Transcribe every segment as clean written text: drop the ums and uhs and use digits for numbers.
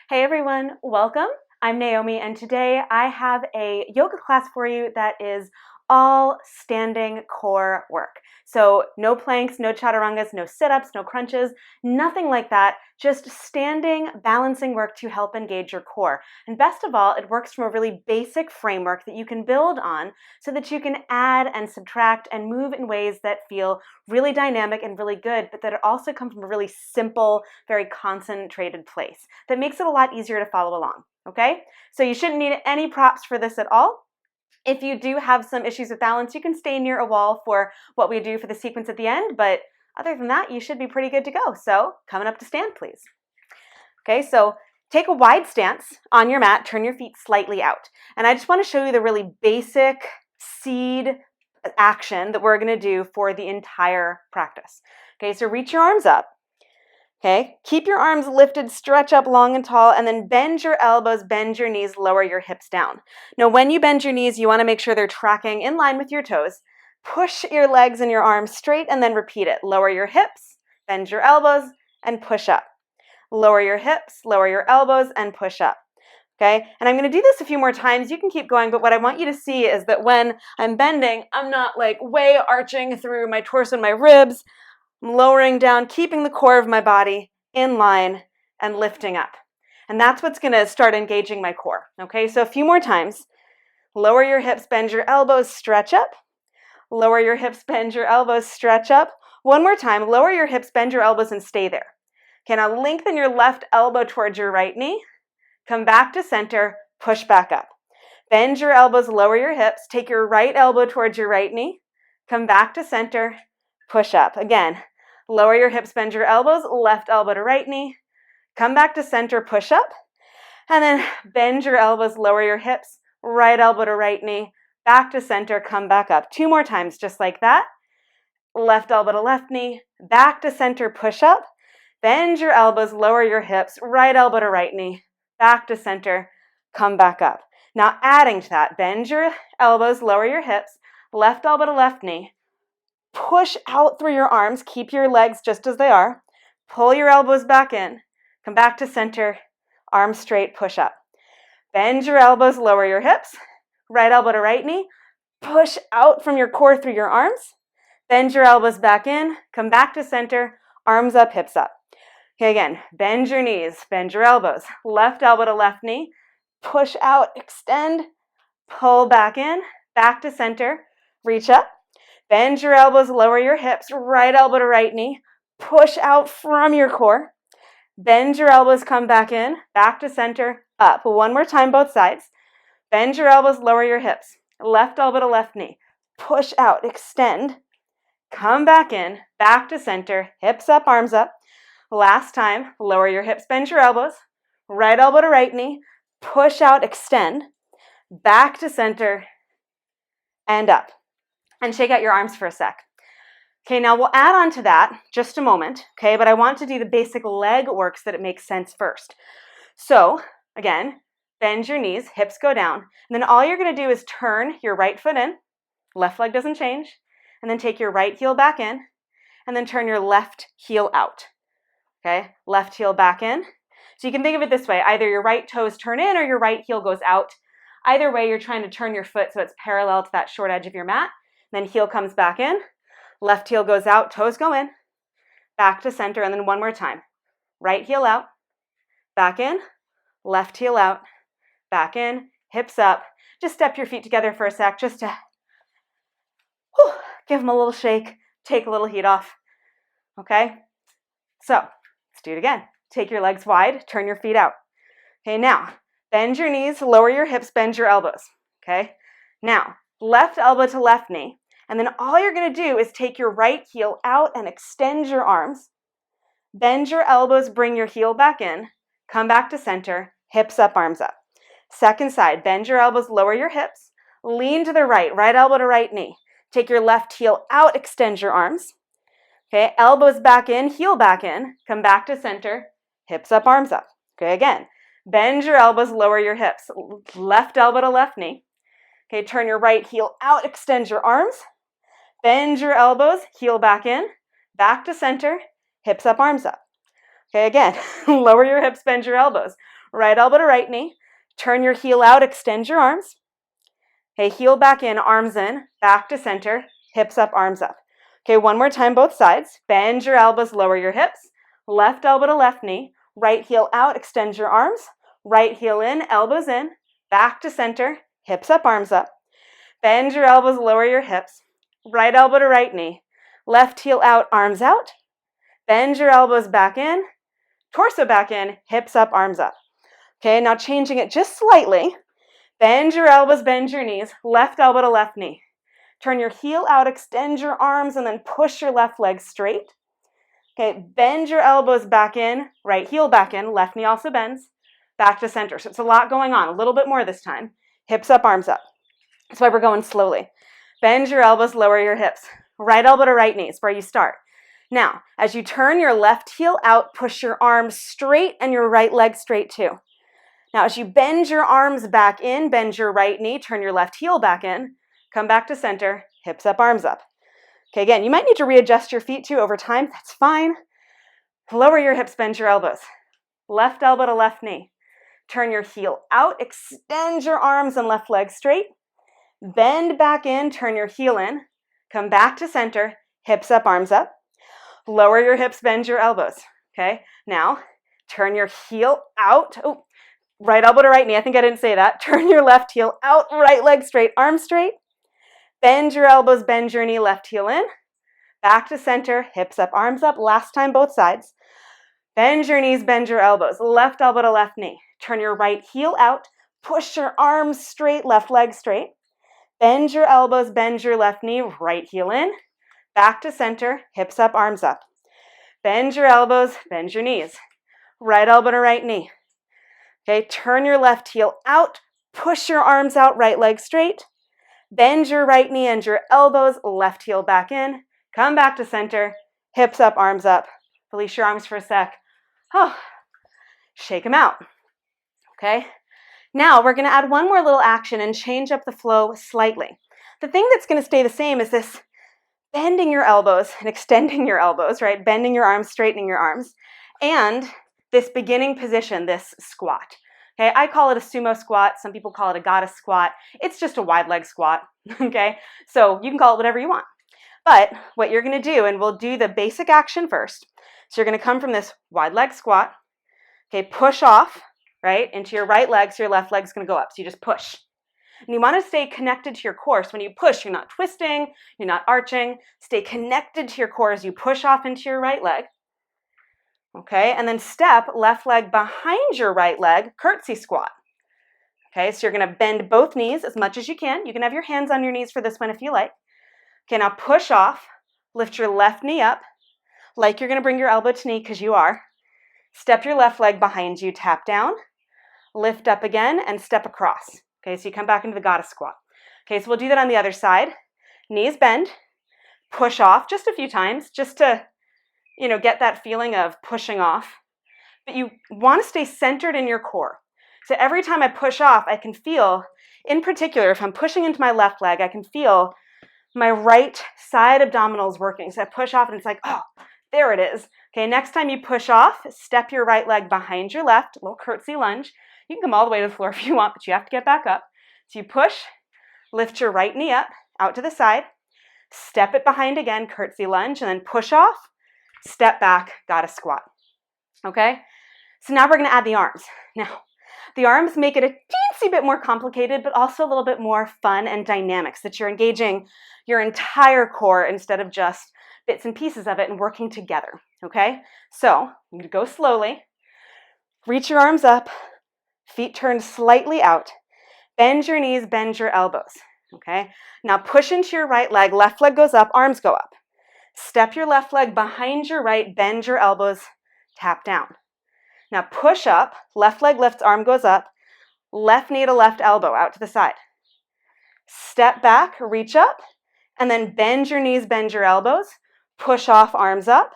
Hey everyone, welcome. I'm Naomi and today I have a yoga class for you that is all standing core work. So no planks, no chaturangas, no sit-ups, no crunches, nothing like that. Just standing, balancing work to help engage your core. And best of all, it works from a really basic framework that you can build on so that you can add and subtract and move in ways that feel really dynamic and really good, but that it also comes from a really simple, very concentrated place that makes it a lot easier to follow along. Okay? So you shouldn't need any props for this at all. If you do have some issues with balance, you can stay near a wall for what we do for the sequence at the end, but other than that, you should be pretty good to go. So coming up to stand, please. Okay, so take a wide stance on your mat, turn your feet slightly out. And I just want to show you the really basic seed action that we're going to do for the entire practice. Okay, so reach your arms up. Okay, keep your arms lifted, stretch up long and tall, and then bend your elbows, bend your knees, lower your hips down. Now, when you bend your knees, you want to make sure they're tracking in line with your toes. Push your legs and your arms straight and then repeat it. Lower your hips, bend your elbows, and push up. Lower your hips, lower your elbows, and push up. Okay, and I'm going to do this a few more times. You can keep going, but what I want you to see is that when I'm bending, I'm not like way arching through my torso and my ribs. I'm lowering down, keeping the core of my body in line and lifting up. And that's what's going to start engaging my core. Okay, so a few more times. Lower your hips, bend your elbows, stretch up. Lower your hips, bend your elbows, stretch up. One more time. Lower your hips, bend your elbows, and stay there. Okay, now lengthen your left elbow towards your right knee. Come back to center, push back up. Bend your elbows, lower your hips. Take your right elbow towards your right knee. Come back to center, push up. Again, lower your hips, bend your elbows, left elbow to right knee. Come back to center, push up. And then bend your elbows, lower your hips, right elbow to right knee. Back to center, come back up. Two more times, just like that. Left elbow to left knee. Back to center, push up. Bend your elbows, lower your hips, right elbow to right knee. Back to center, come back up. Now adding to that, bend your elbows, lower your hips, left elbow to left knee. Push out through your arms, keep your legs just as they are. Pull your elbows back in, come back to center, arms straight, push up. Bend your elbows, lower your hips, right elbow to right knee. Push out from your core through your arms. Bend your elbows back in, come back to center, arms up, hips up. Okay, again, bend your knees, bend your elbows, left elbow to left knee. Push out, extend, pull back in, back to center, reach up. Bend your elbows, lower your hips, right elbow to right knee. Push out from your core. Bend your elbows, come back in, back to center, up. One more time, both sides. Bend your elbows, lower your hips, left elbow to left knee. Push out, extend, come back in, back to center, hips up, arms up. Last time, lower your hips, bend your elbows, right elbow to right knee. Push out, extend, back to center, and up. And shake out your arms for a sec. Okay, now we'll add on to that just a moment, okay, but I want to do the basic leg work so that it makes sense first. So, again, bend your knees, hips go down, and then all you're going to do is turn your right foot in, left leg doesn't change, and then take your right heel back in, and then turn your left heel out, okay, left heel back in. So you can think of it this way, either your right toes turn in or your right heel goes out. Either way, you're trying to turn your foot so it's parallel to that short edge of your mat. Then heel comes back in, left heel goes out, toes go in, back to center, and then one more time. Right heel out, back in, left heel out, back in, hips up. Just step your feet together for a sec, just to give them a little shake, take a little heat off. Okay? So, let's do it again. Take your legs wide, turn your feet out. Okay, now, bend your knees, lower your hips, bend your elbows. Okay? Now, left elbow to left knee, and then all you're going to do is take your right heel out and extend your arms. Bend your elbows, bring your heel back in, come back to center, hips up, arms up. Second side, bend your elbows, lower your hips, lean to the right, right elbow to right knee. Take your left heel out, extend your arms. Okay, elbows back in, heel back in, come back to center, hips up, arms up. Okay, again, bend your elbows, lower your hips, left elbow to left knee. Okay, turn your right heel out, extend your arms, bend your elbows, heel back in, back to center, hips up, arms up. Okay, again, lower your hips, bend your elbows. Right elbow to right knee. Turn your heel out, extend your arms. Okay, heel back in, arms in, back to center, hips up, arms up. Okay, one more time, both sides. Bend your elbows, lower your hips. Left elbow to left knee. Right heel out, extend your arms. Right heel in, elbows in, back to center, hips up, arms up. Bend your elbows, lower your hips. Right elbow to right knee. Left heel out, arms out. Bend your elbows back in, torso back in, hips up, arms up. Okay, now changing it just slightly. Bend your elbows, bend your knees. Left elbow to left knee. Turn your heel out, extend your arms, and then push your left leg straight. Okay, bend your elbows back in, right heel back in, left knee also bends, back to center. So it's a lot going on, a little bit more this time. Hips up, arms up. That's why we're going slowly. Bend your elbows, lower your hips. Right elbow to right knee is where you start. Now, as you turn your left heel out, push your arms straight and your right leg straight too. Now, as you bend your arms back in, bend your right knee, turn your left heel back in, come back to center, hips up, arms up. Okay, again, you might need to readjust your feet too over time. That's fine. Lower your hips, bend your elbows. Left elbow to left knee. Turn your heel out, extend your arms and left leg straight. Bend back in, turn your heel in, come back to center, hips up, arms up. Lower your hips, bend your elbows. Okay, now turn your heel out. Oh, right elbow to right knee. I think I didn't say that. Turn your left heel out, right leg straight, arms straight. Bend your elbows, bend your knee, left heel in. Back to center, hips up, arms up. Last time, both sides. Bend your knees, bend your elbows. Left elbow to left knee. Turn your right heel out. Push your arms straight, left leg straight. Bend your elbows, bend your left knee, right heel in. Back to center, hips up, arms up. Bend your elbows, bend your knees. Right elbow to right knee. Okay, turn your left heel out, push your arms out, right leg straight. Bend your right knee and your elbows, left heel back in. Come back to center, hips up, arms up. Release your arms for a sec. Oh, shake them out. Okay, now we're going to add one more little action and change up the flow slightly. The thing that's going to stay the same is this bending your elbows and extending your elbows, right? Bending your arms, straightening your arms, and this beginning position, this squat. Okay, I call it a sumo squat. Some people call it a goddess squat. It's just a wide leg squat, okay? So you can call it whatever you want. But what you're going to do, and we'll do the basic action first. So you're going to come from this wide leg squat, okay, push off, right, into your right leg, so your left leg's going to go up. So you just push. And you want to stay connected to your core. So when you push, you're not twisting, you're not arching. Stay connected to your core as you push off into your right leg. Okay, and then step left leg behind your right leg, curtsy squat. Okay, so you're going to bend both knees as much as you can. You can have your hands on your knees for this one if you like. Okay, now push off, lift your left knee up, like you're going to bring your elbow to knee because you are. Step your left leg behind you, tap down, lift up again, and step across. Okay, so you come back into the goddess squat. Okay, so we'll do that on the other side. Knees bend, push off just a few times, just to, get that feeling of pushing off. But you want to stay centered in your core. So every time I push off, I can feel, in particular, if I'm pushing into my left leg, I can feel my right side abdominals working. So I push off and it's like, oh, there it is. Okay, next time you push off, step your right leg behind your left, a little curtsy lunge. You can come all the way to the floor if you want, but you have to get back up. So you push, lift your right knee up, out to the side, step it behind again, curtsy lunge, and then push off, step back, goddess squat. Okay? So now we're going to add the arms. Now, the arms make it a teensy bit more complicated, but also a little bit more fun and dynamic, so that you're engaging your entire core instead of just bits and pieces of it and working together. Okay? So, I'm going to go slowly. Reach your arms up. Feet turned slightly out. Bend your knees, bend your elbows. Okay? Now push into your right leg. Left leg goes up, arms go up. Step your left leg behind your right, bend your elbows, tap down. Now push up, left leg lifts, arm goes up, left knee to left elbow out to the side. Step back, reach up, and then bend your knees, bend your elbows, push off, arms up,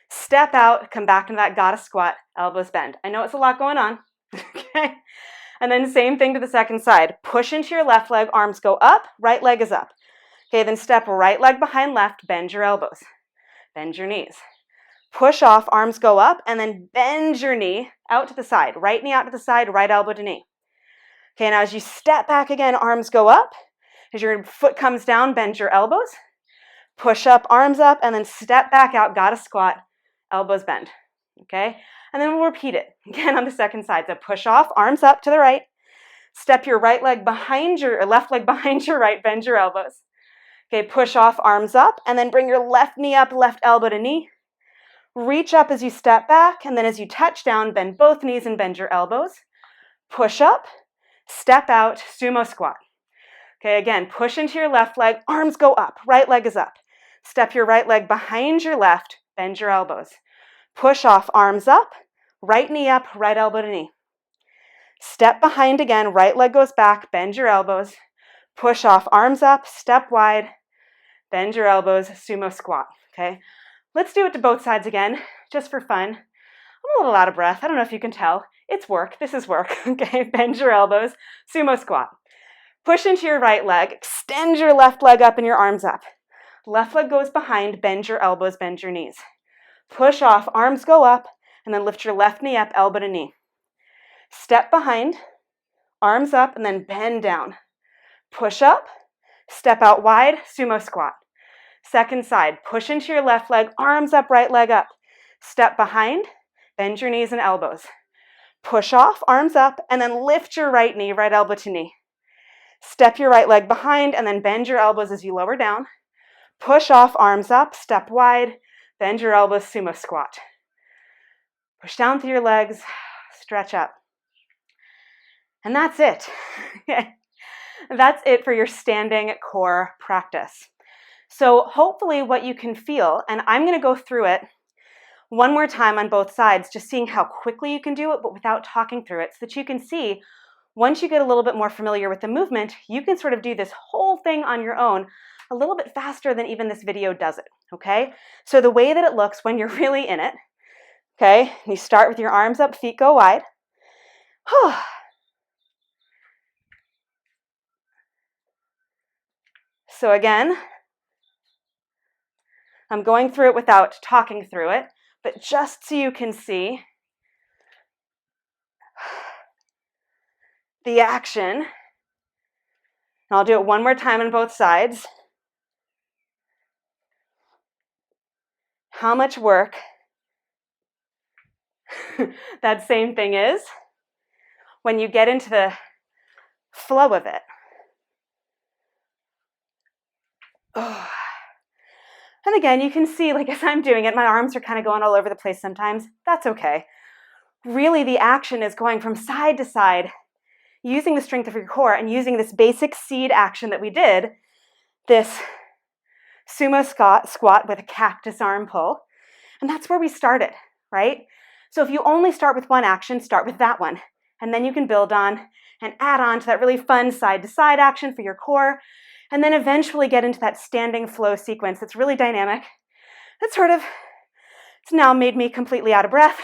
step out, come back into that goddess squat, elbows bend. I know it's a lot going on. Okay, and then same thing to the second side. Push into your left leg, arms go up, right leg is up. Okay, then step right leg behind left, bend your elbows, bend your knees. Push off, arms go up, and then bend your knee out to the side. Right knee out to the side, right elbow to knee. Okay, now as you step back again, arms go up. As your foot comes down, bend your elbows. Push up, arms up, and then step back out, gotta squat, elbows bend. Okay, and then we'll repeat it again on the second side. So push off, arms up to the right. Step your right leg behind your left leg behind your right, bend your elbows. Okay, push off, arms up, and then bring your left knee up, left elbow to knee. Reach up as you step back, and then as you touch down, bend both knees and bend your elbows. Push up, step out, sumo squat. Okay, again, push into your left leg, arms go up, right leg is up. Step your right leg behind your left, bend your elbows. Push off, arms up, right knee up, right elbow to knee. Step behind again, right leg goes back, bend your elbows. Push off, arms up, step wide, bend your elbows, sumo squat, okay? Let's do it to both sides again, just for fun. I'm a little out of breath. I don't know if you can tell. It's work. This is work, okay? Bend your elbows, sumo squat. Push into your right leg, extend your left leg up and your arms up. Left leg goes behind, bend your elbows, bend your knees. Push off, arms go up, and then lift your left knee up, elbow to knee. Step behind, arms up, and then bend down. Push up, step out wide, sumo squat. Second side, push into your left leg, arms up, right leg up. Step behind, bend your knees and elbows. Push off, arms up, and then lift your right knee, right elbow to knee. Step your right leg behind, and then bend your elbows as you lower down. Push off, arms up, step wide, bend your elbows, sumo squat. Push down through your legs, stretch up. And that's it. That's it for your standing core practice. So hopefully what you can feel, and I'm going to go through it one more time on both sides, just seeing how quickly you can do it, but without talking through it, so that you can see once you get a little bit more familiar with the movement, you can sort of do this whole thing on your own a little bit faster than even this video does it, okay? So the way that it looks when you're really in it, okay, you start with your arms up, feet go wide. So again, I'm going through it without talking through it, but just so you can see the action. And I'll do it one more time on both sides. How much work that same thing is when you get into the flow of it. Oh. And again, you can see, like as I'm doing it, my arms are kind of going all over the place sometimes. That's okay. Really, the action is going from side to side, using the strength of your core and using this basic seed action that we did, this sumo squat with a cactus arm pull. And that's where we started, right? So if you only start with one action, start with that one. And then you can build on and add on to that really fun side-to-side action for your core. And then eventually get into that standing flow sequence that's really dynamic. That's sort of, it's now made me completely out of breath,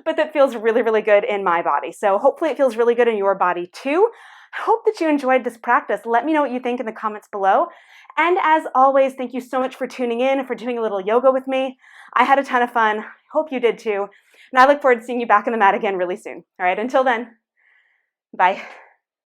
but that feels really, really good in my body. So hopefully it feels really good in your body too. I hope that you enjoyed this practice. Let me know what you think in the comments below. And as always, thank you so much for tuning in, for doing a little yoga with me. I had a ton of fun. Hope you did too. And I look forward to seeing you back on the mat again really soon. All right, until then, bye.